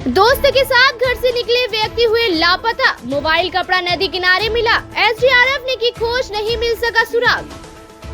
दोस्त के साथ घर से निकले व्यक्ति हुए लापता, मोबाइल कपड़ा नदी किनारे मिला, एसडीआरएफ ने की खोज, नहीं मिल सका सुराग।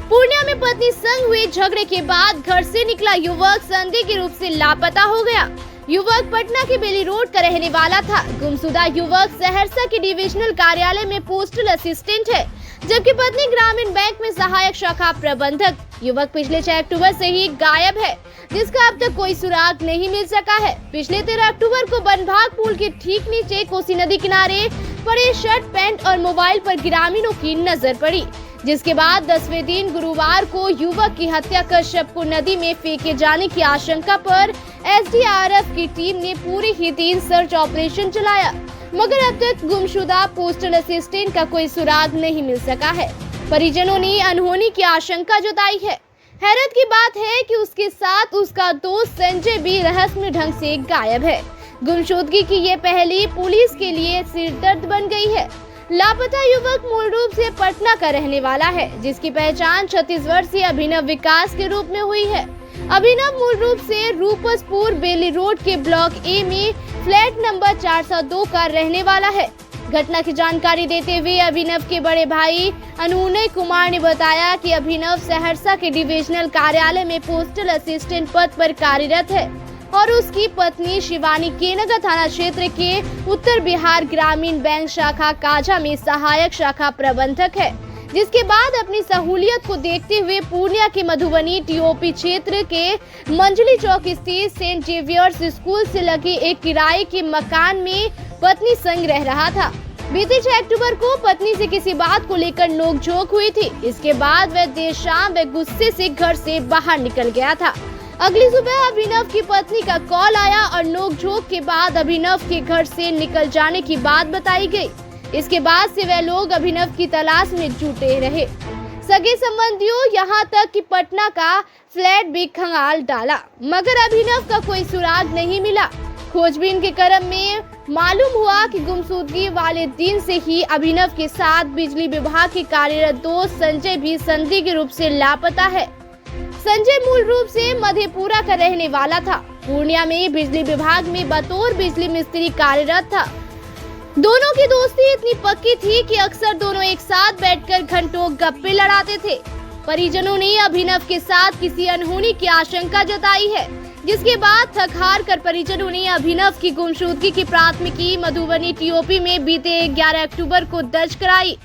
पूर्णिया में पत्नी संग हुए झगड़े के बाद घर से निकला युवक संदिग्ध के रूप से लापता हो गया। युवक पटना के बेली रोड का रहने वाला था। गुमशुदा युवक सहरसा के डिविजनल कार्यालय में पोस्टल असिस्टेंट है, जबकि पत्नी ग्रामीण बैंक में सहायक शाखा प्रबंधक। युवक पिछले 6 अक्टूबर से ही गायब है, जिसका अब तक कोई सुराग नहीं मिल सका है। पिछले 13 अक्टूबर को बनभाग पुल के ठीक नीचे कोसी नदी किनारे पड़े शर्ट, पैंट और मोबाइल पर ग्रामीणों की नजर पड़ी, जिसके बाद 10वें दिन गुरुवार को युवक की हत्या कर शव को नदी में फेंके जाने की आशंका पर एसडीआरएफ की टीम ने पूरे ही दिन सर्च ऑपरेशन चलाया, मगर अब तक गुमशुदा पोस्टल असिस्टेंट का कोई सुराग नहीं मिल सका है। परिजनों ने अनहोनी की आशंका जताई है। हैरत की बात है कि उसके साथ उसका दोस्त संजय भी रहस्यमय ढंग से गायब है। गुमशुदगी की ये पहली पुलिस के लिए सिरदर्द बन गई है। लापता युवक मूल रूप से पटना का रहने वाला है, जिसकी पहचान 36 वर्षीय अभिनव विकास के रूप में हुई है। अभिनव मूल रूप से रूपसपुर बेली रोड के ब्लॉक ए में फ्लैट नंबर 402 का रहने वाला है। घटना की जानकारी देते हुए अभिनव के बड़े भाई अनुनय कुमार ने बताया कि अभिनव सहरसा के डिविजनल कार्यालय में पोस्टल असिस्टेंट पद पर कार्यरत है और उसकी पत्नी शिवानी केनगर थाना क्षेत्र के उत्तर बिहार ग्रामीण बैंक शाखा काजा में सहायक शाखा प्रबंधक है। जिसके बाद अपनी सहूलियत को देखते हुए पूर्णिया के मधुबनी टीओपी क्षेत्र के मंजली चौक स्थित सेंट जेवियर्स स्कूल से लगे एक किराए के मकान में पत्नी संग रह रहा था। बीते 6 अक्टूबर को पत्नी से किसी बात को लेकर नोकझोंक हुई थी। इसके बाद वह देर शाम व गुस्से से घर से बाहर निकल गया था। अगली सुबह अभिनव की पत्नी का कॉल आया और नोकझोंक के बाद अभिनव के घर से निकल जाने की बात बताई गई। इसके बाद से वह लोग अभिनव की तलाश में जुटे रहे। सगे संबंधियों यहाँ तक कि पटना का फ्लैट भी खंगाल डाला, मगर अभिनव का कोई सुराग नहीं मिला। खोजबीन के क्रम में मालूम हुआ कि गुमशुदगी वाले दिन से ही अभिनव के साथ बिजली विभाग के कार्यरत दोस्त संजय भी संदिग्ध के रूप से लापता है। संजय मूल रूप से मधेपुरा का रहने वाला था। पूर्णिया में बिजली विभाग में बतौर बिजली मिस्त्री कार्यरत था। दोनों की दोस्ती इतनी पक्की थी कि अक्सर दोनों एक साथ बैठकर घंटों गप्पे लड़ाते थे। परिजनों ने अभिनव के साथ किसी अनहोनी की आशंका जताई है, जिसके बाद थक हार कर परिजनों ने अभिनव की गुमशुदगी की प्राथमिकी मधुबनी टीओपी में बीते 11 अक्टूबर को दर्ज कराई।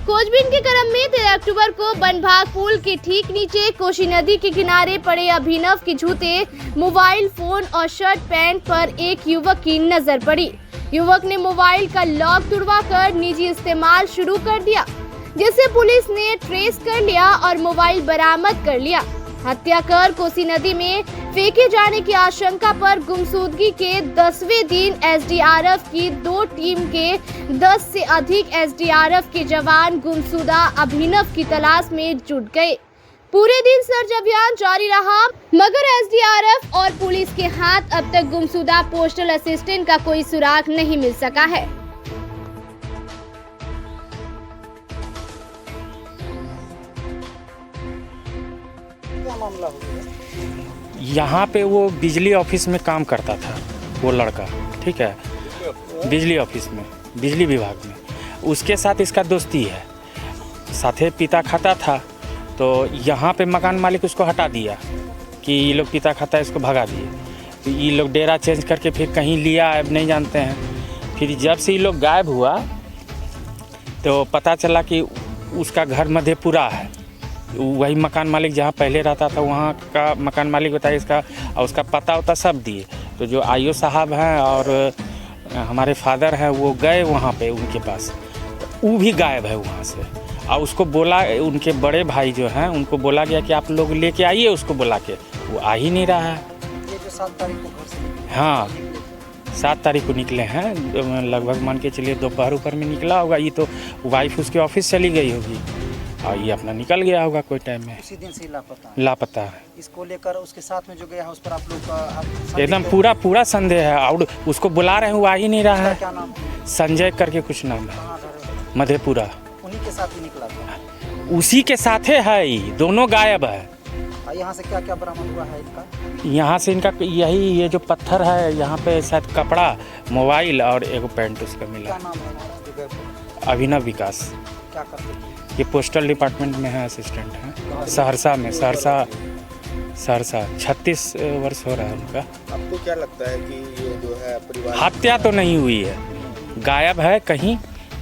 खोजबीन के क्रम में 13 अक्टूबर को बनभाग पुल के ठीक नीचे कोसी नदी के किनारे पड़े अभिनव के जूते, मोबाइल फोन और शर्ट पैंट पर एक युवक की नजर पड़ी। युवक ने मोबाइल का लॉक तुड़वाकर निजी इस्तेमाल शुरू कर दिया, जिसे पुलिस ने ट्रेस कर लिया और मोबाइल बरामद कर लिया। हत्या कर कोसी नदी में फेंके जाने की आशंका पर गुमशुदगी के 10वें दिन एसडीआरएफ की 2 टीम के 10 से अधिक एसडीआरएफ के जवान गुमशुदा अभिनव की तलाश में जुट गए। पूरे दिन सर्च अभियान जारी रहा, मगर एसडीआरएफ और पुलिस के हाथ अब तक गुमशुदा पोस्टल असिस्टेंट का कोई सुराग नहीं मिल सका है। क्या मामला हो गया? यहाँ पे वो बिजली ऑफिस में काम करता था वो लड़का, ठीक है, बिजली ऑफिस में, बिजली विभाग में। उसके साथ इसका दोस्ती है, साथे पिता खाता था। तो यहाँ पे मकान मालिक उसको हटा दिया कि ये लोग पिता खाता है, इसको भगा दिए। तो ये लोग डेरा चेंज करके फिर कहीं लिया, अब नहीं जानते हैं। फिर जब से ये लोग गायब हुआ तो पता चला कि उसका घर मधेपुरा है। वही मकान मालिक जहाँ पहले रहता था वहाँ का मकान मालिक बताया इसका, और उसका पता वता सब दिए। तो जो आईओ साहब हैं और हमारे फादर हैं वो गए वहाँ पे उनके पास, वो भी गायब है वहाँ से। और उसको बोला, उनके बड़े भाई जो हैं उनको बोला गया कि आप लोग लेके आइए उसको बुला के, वो आ ही नहीं रहा है। ये जो 7 तारीख को घर से, हाँ 7 तारीख को निकले हैं, लगभग मान के चलिए दोपहर में निकला होगा। ये तो वाइफ उसके ऑफिस चली गई होगी और ये अपना निकल गया होगा कोई टाइम में। उसी दिन से लापता है। इसको लेकर उसके साथ में जो गया है उस पर आप लोग का एकदम पूरा संदेह है। और उसको बुला रहे हैं, वो आ ही नहीं रहा है। क्या नाम है? संजय करके कुछ नाम है, कहाँ घर है? मधेपुरा। उन्हीं के साथ ही निकला था। उसी के साथ है, दोनों गायब है। यहाँ से क्या क्या बरामद हुआ है इनका? यहाँ से इनका यही ये जो पत्थर है, यहाँ पे शायद कपड़ा, मोबाइल और एक पेंट उसका मिला। क्या नाम है जो गए थे? अभिनव विकास। क्या करते थे? ये पोस्टल डिपार्टमेंट में है, असिस्टेंट है, सहरसा में। सहरसा 36 वर्ष हो रहा है उनका। आपको क्या लगता है कि ये जो है परिवार हत्या तो नहीं हुई है, गायब है, कहीं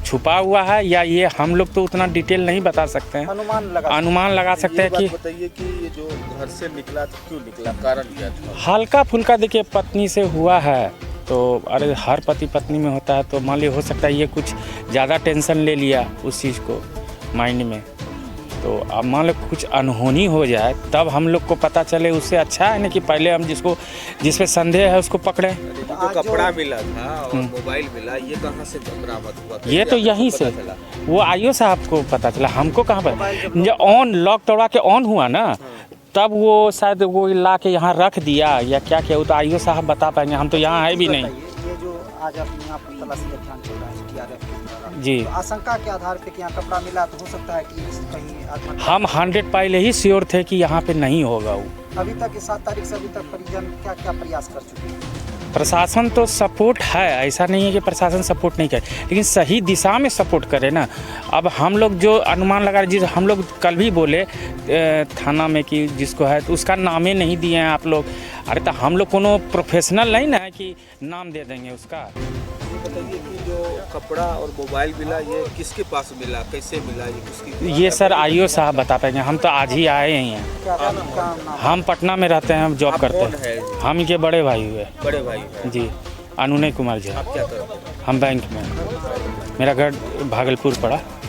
छुपा हुआ है, या ये हम लोग तो उतना डिटेल नहीं बता सकते हैं, अनुमान लगा सकते हैं कि। बताइए कि ये जो घर से निकला तो क्यों निकला, कारण क्या था? हल्का फुल्का देखिए पत्नी से हुआ है तो, अरे हर पति पत्नी में होता है, तो मान ली हो सकता है ये कुछ ज़्यादा टेंशन ले लिया उस चीज़ को माइंड में, तो अब मान लो कुछ अनहोनी हो जाए तब हम लोग को पता चले, उससे अच्छा है ना कि पहले हम जिस पे संदेह है उसको पकड़ें। जो कपड़ा मिला था और मोबाइल मिला, ये कहाँ से बरामद हुआ? ये तो यहीं से, वो आईओ साहब को पता चला, हमको कहाँ पर। जब ऑन लॉक तोड़ा के ऑन हुआ ना, तब वो शायद वो ला के यहाँ रख दिया या क्या किया, वो तो आईओ साहब बता पाएंगे, हम तो यहाँ है भी नहीं। ये जो आज आप यहाँ पर तलाशी अभियान चल रहा है TRF जी, तो आशंका के आधार पे कि यहाँ कपड़ा मिला, तो हो सकता है कि कहीं आत्महत्या। हम 100 पहले ही श्योर थे कि यहाँ पे नहीं होगा वो। अभी तक इस 7 तारीख से अभी तक परिजन क्या क्या प्रयास कर चुके हैं? प्रशासन तो सपोर्ट है, ऐसा नहीं है कि प्रशासन सपोर्ट नहीं करे, लेकिन सही दिशा में सपोर्ट करे ना। अब हम लोग जो अनुमान लगा रहे, जिस हम लोग कल भी बोले थाना में कि जिसको है तो उसका नामे नहीं दिए हैं आप लोग। अरे तो हम लोग कोनो प्रोफेशनल नहीं ना है कि नाम दे देंगे उसका। ये बताइए कि जो कपड़ा और मोबाइल मिला, ये किसके पास मिला, कैसे मिला, ये किसकी? ये सर आईओ साहब बता पाएंगे, हम तो आज ही आए ही हैं। क्या नाम? हम पटना में रहते हैं, हम जॉब आप करते कौन हैं। है? हम इनके बड़े भाई हुए। बड़े भाई हैं। जी, अनुनय कुमार झा। आप क्या करते हैं? हम बैंक में, मेरा घर भागलपुर पड़ा।